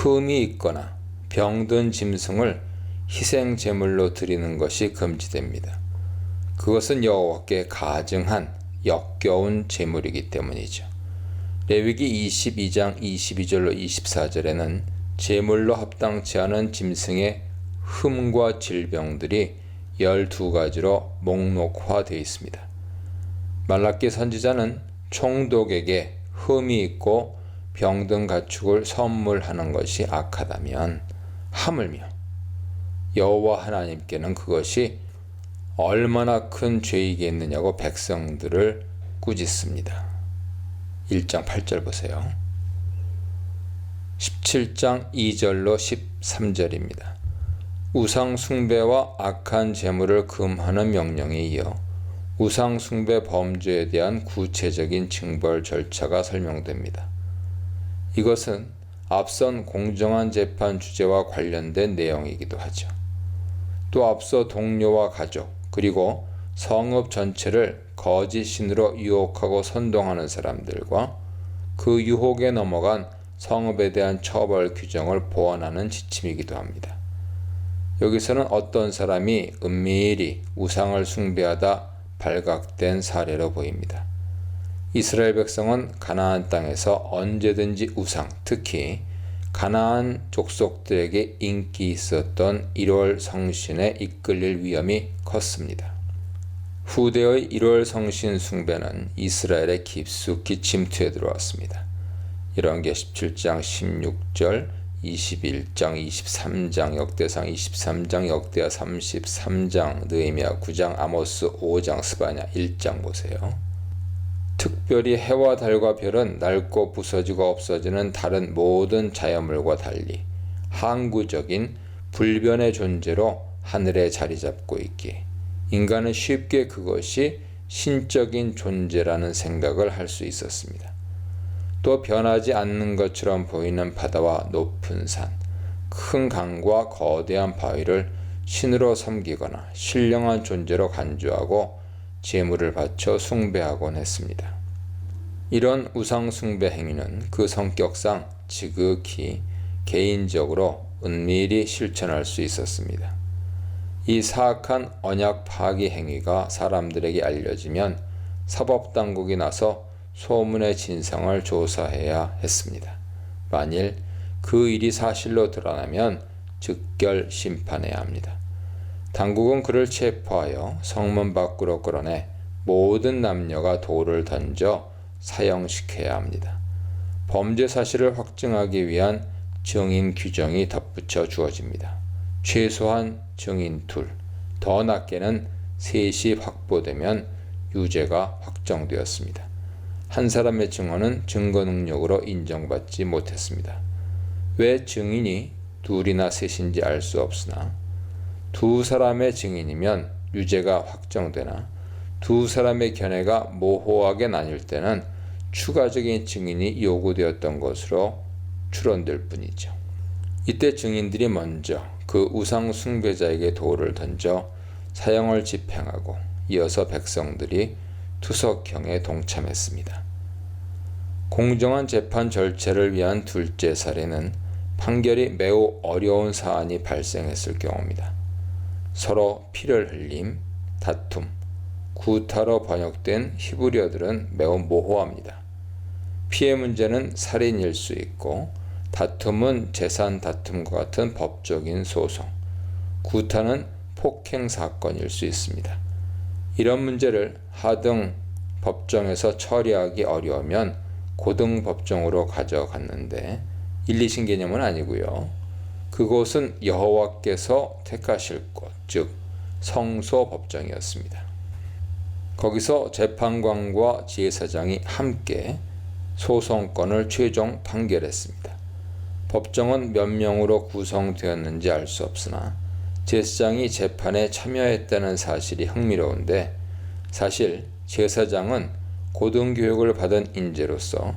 흠이 있거나 병든 짐승을 희생 제물로 드리는 것이 금지됩니다. 그것은 여호와께 가증한 역겨운 제물이기 때문이죠. 레위기 22장 22절로 24절에는 제물로 합당치 않은 짐승의 흠과 질병들이 12가지로 목록화되어 있습니다. 말라기 선지자는 총독에게 흠이 있고 병든 가축을 선물하는 것이 악하다면 하물며 여호와 하나님께는 그것이 얼마나 큰 죄이겠느냐고 백성들을 꾸짖습니다. 1장 8절 보세요. 17장 2절로 13절입니다. 우상 숭배와 악한 제물을 금하는 명령에 이어 우상 숭배 범죄에 대한 구체적인 징벌 절차가 설명됩니다. 이것은 앞선 공정한 재판 주제와 관련된 내용이기도 하죠. 또 앞서 동료와 가족 그리고 성읍 전체를 거짓 신으로 유혹하고 선동하는 사람들과 그 유혹에 넘어간 성읍에 대한 처벌 규정을 보완하는 지침이기도 합니다. 여기서는 어떤 사람이 은밀히 우상을 숭배하다 발각된 사례로 보입니다. 이스라엘 백성은 가나안 땅에서 언제든지 우상, 특히 가나안 족속들에게 인기 있었던 1월 성신에 이끌릴 위험이 컸습니다. 후대의 1월 성신 숭배는 이스라엘에 깊숙이 침투해 들어왔습니다. 열왕기 17장 16절, 21장, 23장, 역대상 23장, 역대하 33장, 느헤미야 9장, 아모스 5장, 스바냐 1장 보세요. 특별히 해와 달과 별은 낡고 부서지고 없어지는 다른 모든 자연물과 달리 항구적인 불변의 존재로 하늘에 자리 잡고 있기에 인간은 쉽게 그것이 신적인 존재라는 생각을 할 수 있었습니다. 또 변하지 않는 것처럼 보이는 바다와 높은 산, 큰 강과 거대한 바위를 신으로 섬기거나 신령한 존재로 간주하고 제물을 바쳐 숭배하곤 했습니다. 이런 우상 숭배 행위는 그 성격상 지극히 개인적으로 은밀히 실천할 수 있었습니다. 이 사악한 언약 파기 행위가 사람들에게 알려지면 사법당국이 나서 소문의 진상을 조사해야 했습니다. 만일 그 일이 사실로 드러나면 즉결 심판해야 합니다. 당국은 그를 체포하여 성문 밖으로 끌어내 모든 남녀가 돌을 던져 사형시켜야 합니다. 범죄 사실을 확증하기 위한 증인 규정이 덧붙여 주어집니다. 최소한 증인 2, 더 낮게는 3이 확보되면 유죄가 확정되었습니다. 한 사람의 증언은 증거 능력으로 인정받지 못했습니다. 왜 증인이 2이나 3인지 알 수 없으나 2 사람의 증인이면 유죄가 확정되나 2 사람의 견해가 모호하게 나뉠 때는 추가적인 증인이 요구되었던 것으로 추론될 뿐이죠. 이때 증인들이 먼저 그 우상 숭배자에게 돌을 던져 사형을 집행하고 이어서 백성들이 투석형에 동참했습니다. 공정한 재판 절차를 위한 둘째 사례는 판결이 매우 어려운 사안이 발생했을 경우입니다. 서로 피를 흘림, 다툼, 구타로 번역된 히브리어들은 매우 모호합니다. 피해 문제는 살인일 수 있고 다툼은 재산 다툼과 같은 법적인 소송, 구타는 폭행 사건일 수 있습니다. 이런 문제를 하등 법정에서 처리하기 어려우면 고등 법정으로 가져갔는데 1, 2심 개념은 아니고요. 그곳은 여호와께서 택하실 곳, 즉 성소 법정이었습니다. 거기서 재판관과 제사장이 함께 소송건을 최종 판결했습니다. 법정은 몇 명으로 구성되었는지 알 수 없으나 제사장이 재판에 참여했다는 사실이 흥미로운데 사실 제사장은 고등교육을 받은 인재로서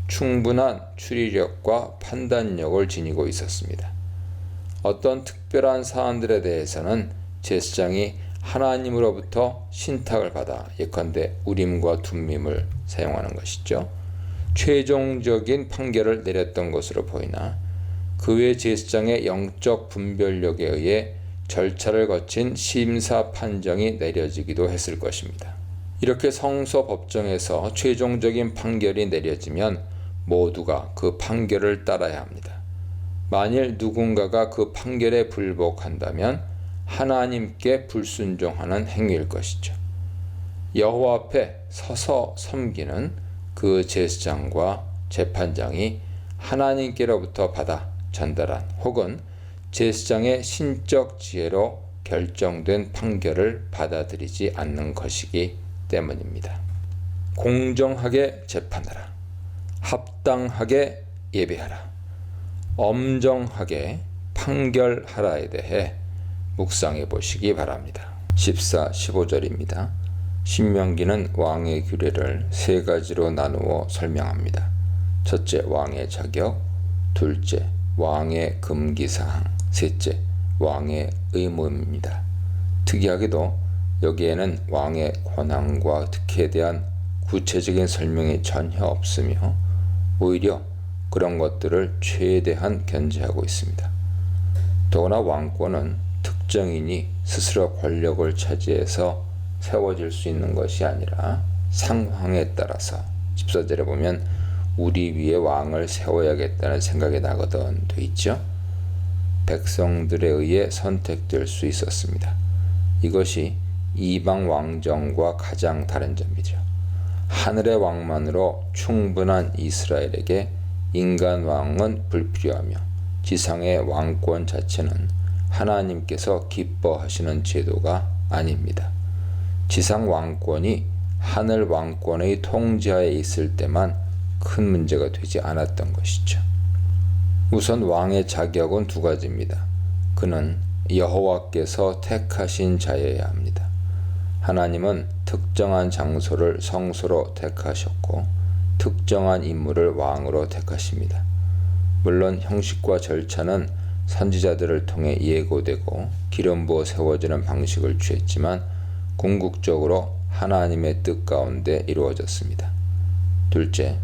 충분한 추리력과 판단력을 지니고 있었습니다. 어떤 특별한 사안들에 대해서는 제사장이 하나님으로부터 신탁을 받아 예컨대 우림과 둠밈을 사용하는 것이죠. 최종적인 판결을 내렸던 것으로 보이나 그 외 제사장의 영적 분별력에 의해 절차를 거친 심사 판정이 내려지기도 했을 것입니다. 이렇게 성소 법정에서 최종적인 판결이 내려지면 모두가 그 판결을 따라야 합니다. 만일 누군가가 그 판결에 불복한다면 하나님께 불순종하는 행위일 것이죠. 여호와 앞에 서서 섬기는 그 제사장과 재판장이 하나님께로부터 받아 전달한 혹은 제사장의 신적 지혜로 결정된 판결을 받아들이지 않는 것이기 때문입니다. 공정하게 재판하라. 합당하게 예배하라. 엄정하게 판결하라에 대해 묵상해 보시기 바랍니다. 14, 15절입니다. 신명기는 왕의 규례를 세 가지로 나누어 설명합니다. 첫째, 왕의 자격. 둘째, 왕의 금기사항. 셋째, 왕의 의무입니다. 특이하게도 여기에는 왕의 권한과 특혜에 대한 구체적인 설명이 전혀 없으며 오히려 그런 것들을 최대한 견제하고 있습니다. 더구나 왕권은 특정인이 스스로 권력을 차지해서 세워질 수 있는 것이 아니라 상황에 따라서 14절에 보면 우리 위에 왕을 세워야겠다는 생각이 나거든 돼 있죠. 백성들에 의해 선택될 수 있었습니다. 이것이 이방 왕정과 가장 다른 점이죠. 하늘의 왕만으로 충분한 이스라엘에게 인간 왕은 불필요하며 지상의 왕권 자체는 하나님께서 기뻐하시는 제도가 아닙니다. 지상 왕권이 하늘 왕권의 통제하에 있을 때만 큰 문제가 되지 않았던 것이죠. 우선 왕의 자격은 두 가지입니다. 그는 여호와께서 택하신 자여야 합니다. 하나님은 특정한 장소를 성소로 택하셨고 특정한 인물을 왕으로 택하십니다. 물론 형식과 절차는 선지자들을 통해 예고되고 기름 부어 세워지는 방식을 취했지만 궁극적으로 하나님의 뜻 가운데 이루어졌습니다. 둘째,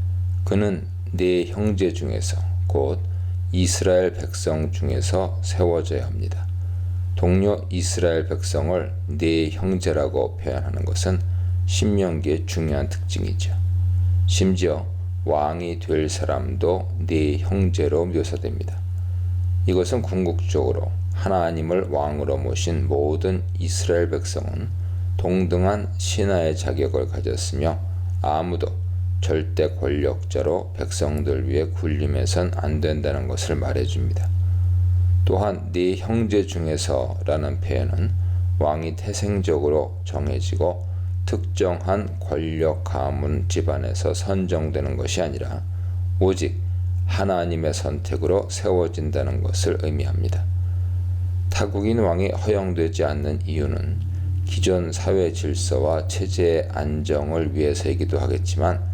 그는 네 형제 중에서 곧 이스라엘 백성 중에서 세워져야 합니다. 동료 이스라엘 백성을 네 형제라고 표현하는 것은 신명기의 중요한 특징이죠. 심지어 왕이 될 사람도 네 형제로 묘사됩니다. 이것은 궁극적으로 하나님을 왕으로 모신 모든 이스라엘 백성은 동등한 신하의 자격을 가졌으며 아무도 절대 권력자로 백성들 위에 군림해선 안 된다는 것을 말해줍니다. 또한 네 형제 중에서라는 표현은 왕이 태생적으로 정해지고 특정한 권력 가문 집안에서 선정되는 것이 아니라 오직 하나님의 선택으로 세워진다는 것을 의미합니다. 타국인 왕이 허용되지 않는 이유는 기존 사회 질서와 체제의 안정을 위해서이기도 하겠지만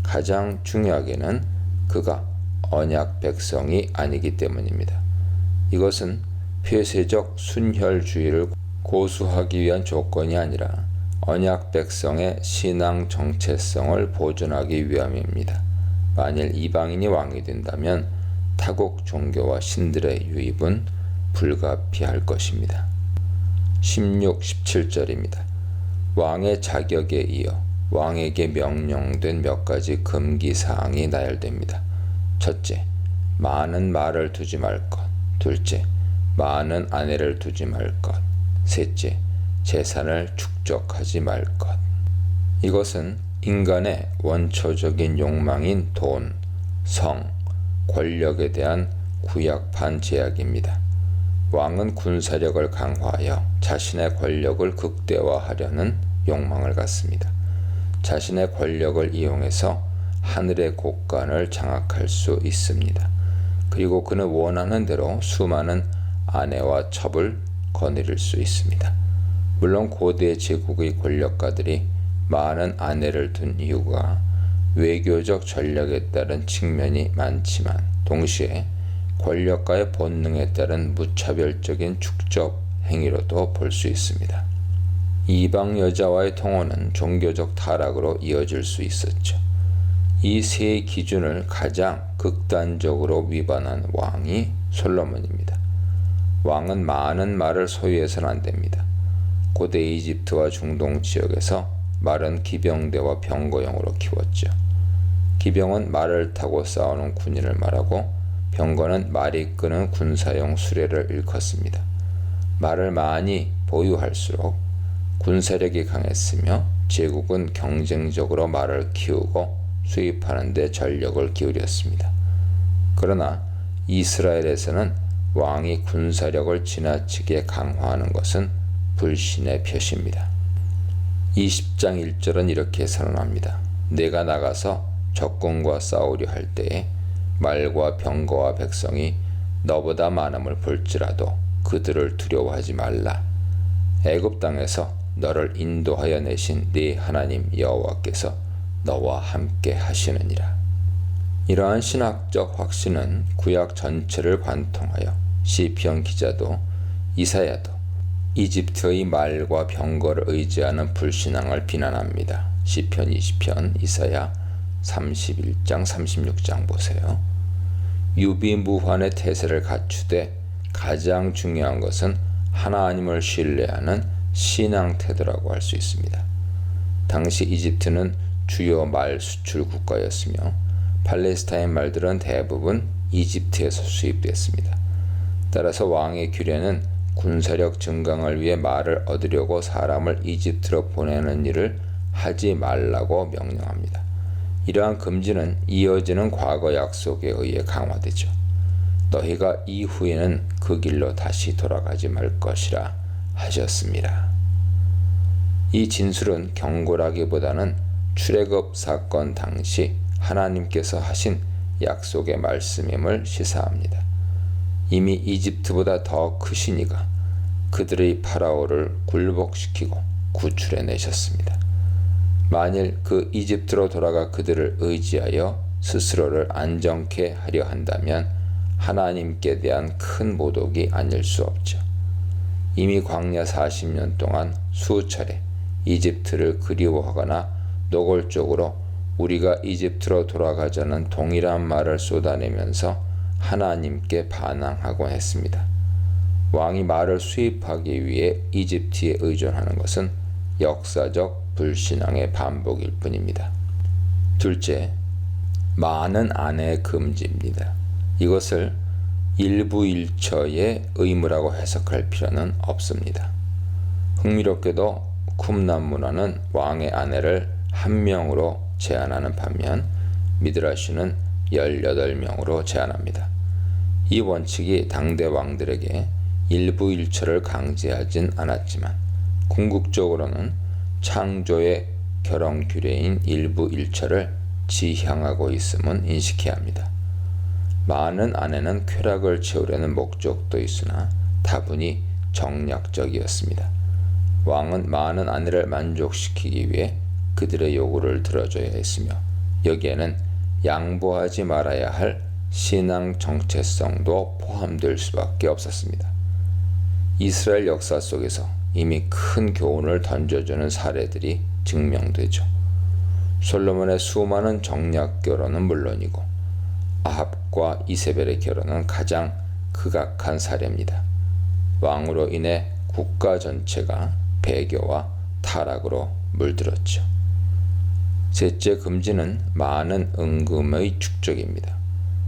가장 중요하게는 그가 언약 백성이 아니기 때문입니다. 이것은 폐쇄적 순혈주의를 고수하기 위한 조건이 아니라 언약 백성의 신앙 정체성을 보존하기 위함입니다. 만일 이방인이 왕이 된다면 타국 종교와 신들의 유입은 불가피할 것입니다. 16, 17절입니다. 왕의 자격에 이어 왕에게 명령된 몇 가지 금기사항이 나열됩니다. 첫째, 많은 말을 두지 말 것. 둘째, 많은 아내를 두지 말 것. 셋째, 재산을 축적하지 말 것. 이것은 인간의 원초적인 욕망인 돈, 성, 권력에 대한 구약판 제약입니다. 왕은 군사력을 강화하여 자신의 권력을 극대화하려는 욕망을 갖습니다. 자신의 권력을 이용해서 하늘의 곳간을 장악할 수 있습니다. 그리고 그는 원하는 대로 수많은 아내와 첩을 거느릴 수 있습니다. 물론 고대 제국의 권력가들이 많은 아내를 둔 이유가 외교적 전략에 따른 측면이 많지만 동시에 권력가의 본능에 따른 무차별적인 축적 행위로도 볼 수 있습니다. 이방 여자와의 통혼은 종교적 타락으로 이어질 수 있었죠. 이 세 기준을 가장 극단적으로 위반한 왕이 솔로몬입니다. 왕은 많은 말을 소유해서는 안 됩니다. 고대 이집트와 중동 지역에서 말은 기병대와 병거용으로 키웠죠. 기병은 말을 타고 싸우는 군인을 말하고 병거는 말이 끄는 군사용 수레를 일컫습니다. 말을 많이 보유할수록 군사력이 강했으며 제국은 경쟁적으로 말을 키우고 수입하는 데 전력을 기울였습니다. 그러나 이스라엘에서는 왕이 군사력을 지나치게 강화하는 것은 불신의 표시입니다. 20장 1절은 이렇게 선언합니다. 내가 나가서 적군과 싸우려 할 때에 말과 병거와 백성이 너보다 많음을 볼지라도 그들을 두려워하지 말라. 애굽 땅에서 너를 인도하여 내신 네 하나님 여호와께서 너와 함께 하시느니라. 이러한 신학적 확신은 구약 전체를 관통하여 시편 기자도 이사야도 이집트의 말과 병거를 의지하는 불신앙을 비난합니다. 시편 20편, 이사야 31장, 36장 보세요. 유비무환의 태세를 갖추되 가장 중요한 것은 하나님을 신뢰하는 신앙 태도라고 할 수 있습니다. 당시 이집트는 주요 말 수출 국가였으며 팔레스타인 말들은 대부분 이집트에서 수입됐습니다. 따라서 왕의 규례는 군사력 증강을 위해 말을 얻으려고 사람을 이집트로 보내는 일을 하지 말라고 명령합니다. 이러한 금지는 이어지는 과거 약속에 의해 강화되죠. 너희가 이후에는 그 길로 다시 돌아가지 말 것이라 하셨습니다. 이 진술은 경고라기보다는 출애굽 사건 당시 하나님께서 하신 약속의 말씀임을 시사합니다. 이미 이집트보다 더 크신 이가 그들의 파라오를 굴복시키고 구출해내셨습니다. 만일 그 이집트로 돌아가 그들을 의지하여 스스로를 안정케 하려 한다면 하나님께 대한 큰 모독이 아닐 수 없죠. 이미 광야 40년 동안 수차례 이집트를 그리워하거나 노골적으로 우리가 이집트로 돌아가자는 동일한 말을 쏟아내면서 하나님께 반항하곤 했습니다. 왕이 말을 수입하기 위해 이집트에 의존하는 것은 역사적 불신앙의 반복일 뿐입니다. 둘째, 많은 아내 금지입니다. 이것을 일부 일처의 의무라고 해석할 필요는 없습니다. 흥미롭게도 쿰란 문화는 왕의 아내를 한 명으로 제한하는 반면 미드라시는 18명으로 제한합니다. 이 원칙이 당대 왕들에게 일부 일처를 강제하진 않았지만 궁극적으로는 창조의 결혼 규례인 일부 일처를 지향하고 있음은 인식해야 합니다. 많은 아내는 쾌락을 채우려는 목적도 있으나 다분히 정략적이었습니다. 왕은 많은 아내를 만족시키기 위해 그들의 요구를 들어줘야 했으며 여기에는 양보하지 말아야 할 신앙 정체성도 포함될 수밖에 없었습니다. 이스라엘 역사 속에서 이미 큰 교훈을 던져주는 사례들이 증명되죠. 솔로몬의 수많은 정략 결혼은 물론이고 아합과 이세벨의 결혼은 가장 극악한 사례입니다. 왕으로 인해 국가 전체가 배교와 타락으로 물들었죠. 셋째 금지는 많은 은금의 축적입니다.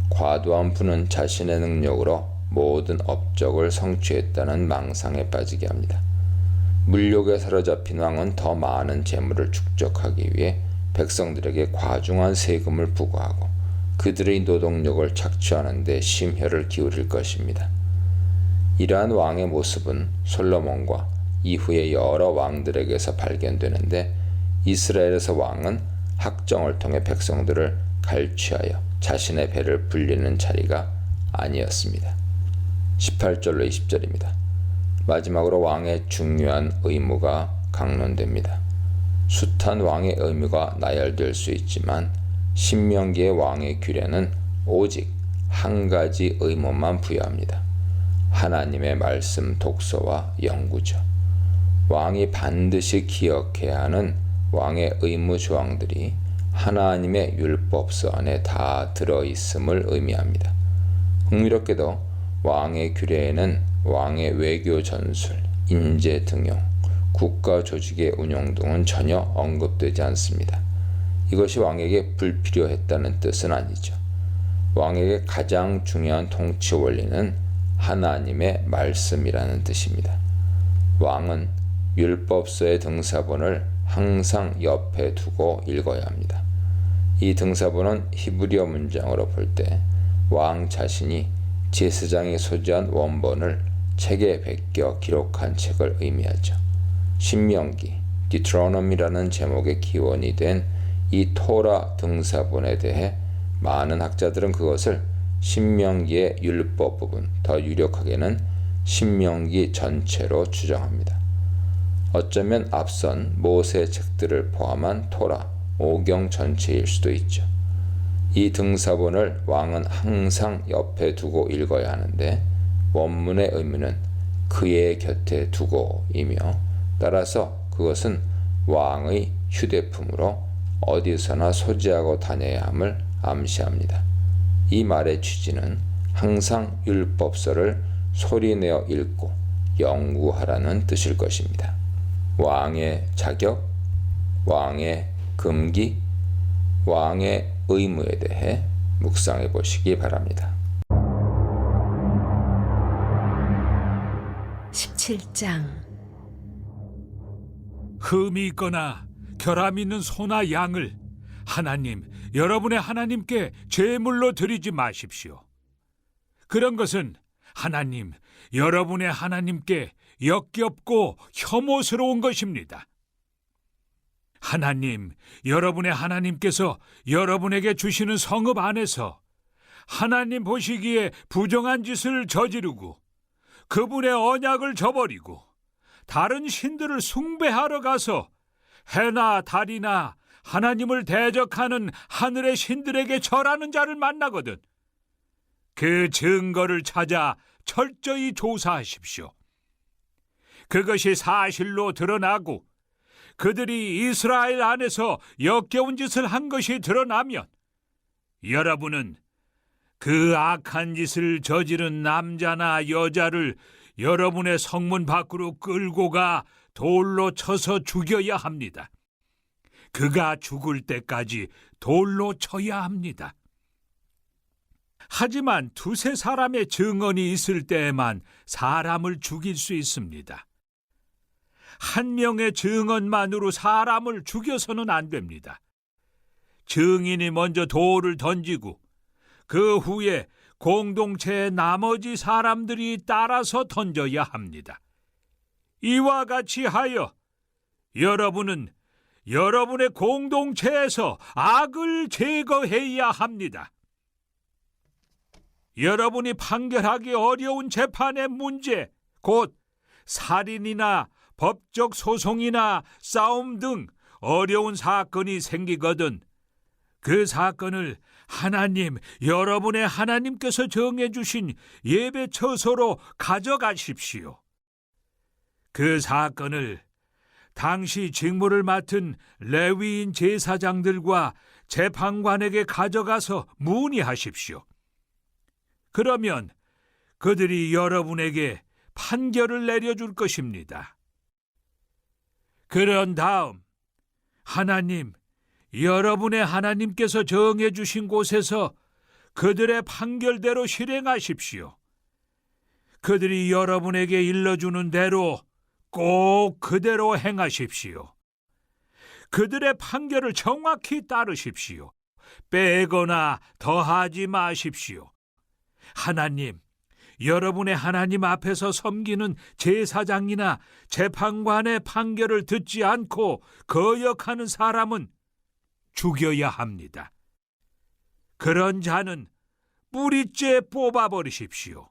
과도한 부는 자신의 능력으로 모든 업적을 성취했다는 망상에 빠지게 합니다. 물욕에 사로잡힌 왕은 더 많은 재물을 축적하기 위해 백성들에게 과중한 세금을 부과하고 그들의 노동력을 착취하는 데 심혈을 기울일 것입니다. 이러한 왕의 모습은 솔로몬과 이후의 여러 왕들에게서 발견되는데 이스라엘에서 왕은 학정을 통해 백성들을 갈취하여 자신의 배를 불리는 자리가 아니었습니다. 18절로 20절입니다. 마지막으로 왕의 중요한 의무가 강론됩니다. 숱한 왕의 의무가 나열될 수 있지만 신명기의 왕의 규례는 오직 한 가지 의무만 부여합니다. 하나님의 말씀 독서와 연구죠. 왕이 반드시 기억해야 하는 왕의 의무 조항들이 하나님의 율법서 안에 다 들어있음을 의미합니다. 흥미롭게도 왕의 규례에는 왕의 외교 전술, 인재 등용, 국가 조직의 운영 등은 전혀 언급되지 않습니다. 이것이 왕에게 불필요했다는 뜻은 아니죠. 왕에게 가장 중요한 통치 원리는 하나님의 말씀이라는 뜻입니다. 왕은 율법서의 등사본을 항상 옆에 두고 읽어야 합니다. 이 등사본은 히브리어 문장으로 볼 때 왕 자신이 제사장이 소지한 원본을 책에 베껴 기록한 책을 의미하죠. 신명기, 디트로노미라는 제목의 기원이 된 이 토라 등사본에 대해 많은 학자들은 그것을 신명기의 율법 부분, 더 유력하게는 신명기 전체로 추정합니다. 어쩌면 앞선 모세 책들을 포함한 토라, 오경 전체일 수도 있죠. 이 등사본을 왕은 항상 옆에 두고 읽어야 하는데 원문의 의미는 그의 곁에 두고이며 따라서 그것은 왕의 휴대품으로 어디서나 소지하고 다녀야 함을 암시합니다. 이 말의 취지는 항상 율법서를 소리내어 읽고 연구하라는 뜻일 것입니다. 왕의 자격, 왕의 금기, 왕의 의무에 대해 묵상해 보시기 바랍니다. 17장 흠이 있거나 결함 있는 소나 양을 하나님, 여러분의 하나님께 제물로 드리지 마십시오. 그런 것은 하나님, 여러분의 하나님께 역겹고 혐오스러운 것입니다. 하나님, 여러분의 하나님께서 여러분에게 주시는 성읍 안에서 하나님 보시기에 부정한 짓을 저지르고 그분의 언약을 저버리고 다른 신들을 숭배하러 가서 해나 달이나 하나님을 대적하는 하늘의 신들에게 절하는 자를 만나거든 그 증거를 찾아 철저히 조사하십시오. 그것이 사실로 드러나고 그들이 이스라엘 안에서 역겨운 짓을 한 것이 드러나면 여러분은 그 악한 짓을 저지른 남자나 여자를 여러분의 성문 밖으로 끌고 가 돌로 쳐서 죽여야 합니다. 그가 죽을 때까지 돌로 쳐야 합니다. 하지만 두세 사람의 증언이 있을 때에만 사람을 죽일 수 있습니다. 한 명의 증언만으로 사람을 죽여서는 안 됩니다. 증인이 먼저 돌을 던지고 그 후에 공동체의 나머지 사람들이 따라서 던져야 합니다. 이와 같이 하여 여러분은 여러분의 공동체에서 악을 제거해야 합니다. 여러분이 판결하기 어려운 재판의 문제, 곧 살인이나 법적 소송이나 싸움 등 어려운 사건이 생기거든 그 사건을 하나님, 여러분의 하나님께서 정해주신 예배 처소로 가져가십시오. 그 사건을 당시 직무를 맡은 레위인 제사장들과 재판관에게 가져가서 문의하십시오. 그러면 그들이 여러분에게 판결을 내려줄 것입니다. 그런 다음 하나님, 여러분의 하나님께서 정해주신 곳에서 그들의 판결대로 실행하십시오. 그들이 여러분에게 일러주는 대로 꼭 그대로 행하십시오. 그들의 판결을 정확히 따르십시오. 빼거나 더하지 마십시오. 하나님, 여러분의 하나님 앞에서 섬기는 제사장이나 재판관의 판결을 듣지 않고 거역하는 사람은 죽여야 합니다. 그런 자는 뿌리째 뽑아버리십시오.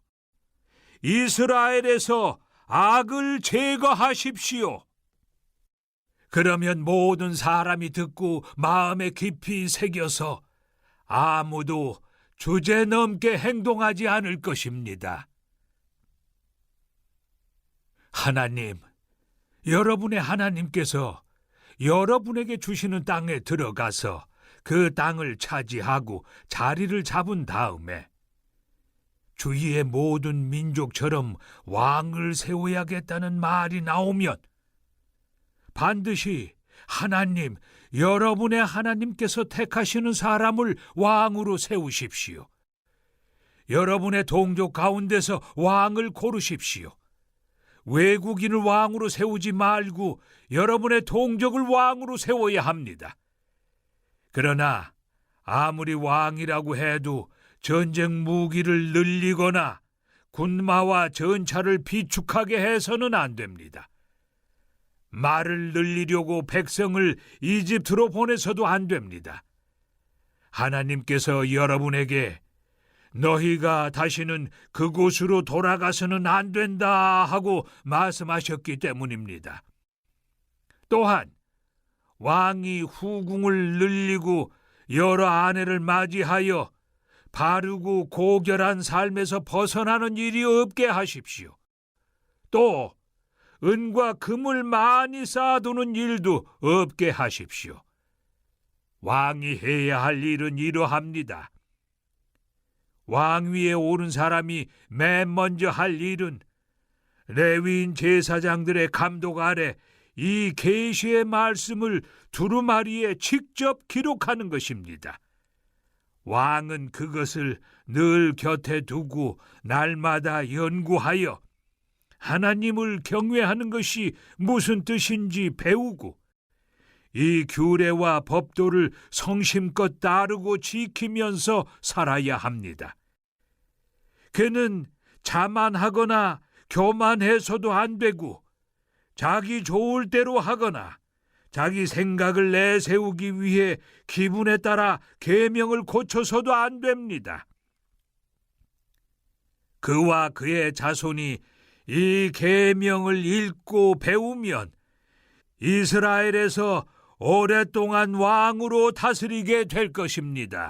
이스라엘에서 악을 제거하십시오. 그러면 모든 사람이 듣고 마음에 깊이 새겨서 아무도 주제넘게 행동하지 않을 것입니다. 하나님, 여러분의 하나님께서 여러분에게 주시는 땅에 들어가서 그 땅을 차지하고 자리를 잡은 다음에 주위의 모든 민족처럼 왕을 세워야겠다는 말이 나오면 반드시 하나님, 여러분의 하나님께서 택하시는 사람을 왕으로 세우십시오. 여러분의 동족 가운데서 왕을 고르십시오. 외국인을 왕으로 세우지 말고 여러분의 동족을 왕으로 세워야 합니다. 그러나 아무리 왕이라고 해도 전쟁 무기를 늘리거나 군마와 전차를 비축하게 해서는 안 됩니다. 말을 늘리려고 백성을 이집트로 보내서도 안 됩니다. 하나님께서 여러분에게 너희가 다시는 그곳으로 돌아가서는 안 된다 하고 말씀하셨기 때문입니다. 또한 왕이 후궁을 늘리고 여러 아내를 맞이하여 바르고 고결한 삶에서 벗어나는 일이 없게 하십시오. 또 은과 금을 많이 쌓아두는 일도 없게 하십시오. 왕이 해야 할 일은 이러합니다. 왕위에 오른 사람이 맨 먼저 할 일은 레위인 제사장들의 감독 아래 이 계시의 말씀을 두루마리에 직접 기록하는 것입니다. 왕은 그것을 늘 곁에 두고 날마다 연구하여 하나님을 경외하는 것이 무슨 뜻인지 배우고 이 규례와 법도를 성심껏 따르고 지키면서 살아야 합니다. 그는 자만하거나 교만해서도 안 되고 자기 좋을 대로 하거나 자기 생각을 내세우기 위해 기분에 따라 계명을 고쳐서도 안 됩니다. 그와 그의 자손이 이 계명을 읽고 배우면 이스라엘에서 오랫동안 왕으로 다스리게 될 것입니다.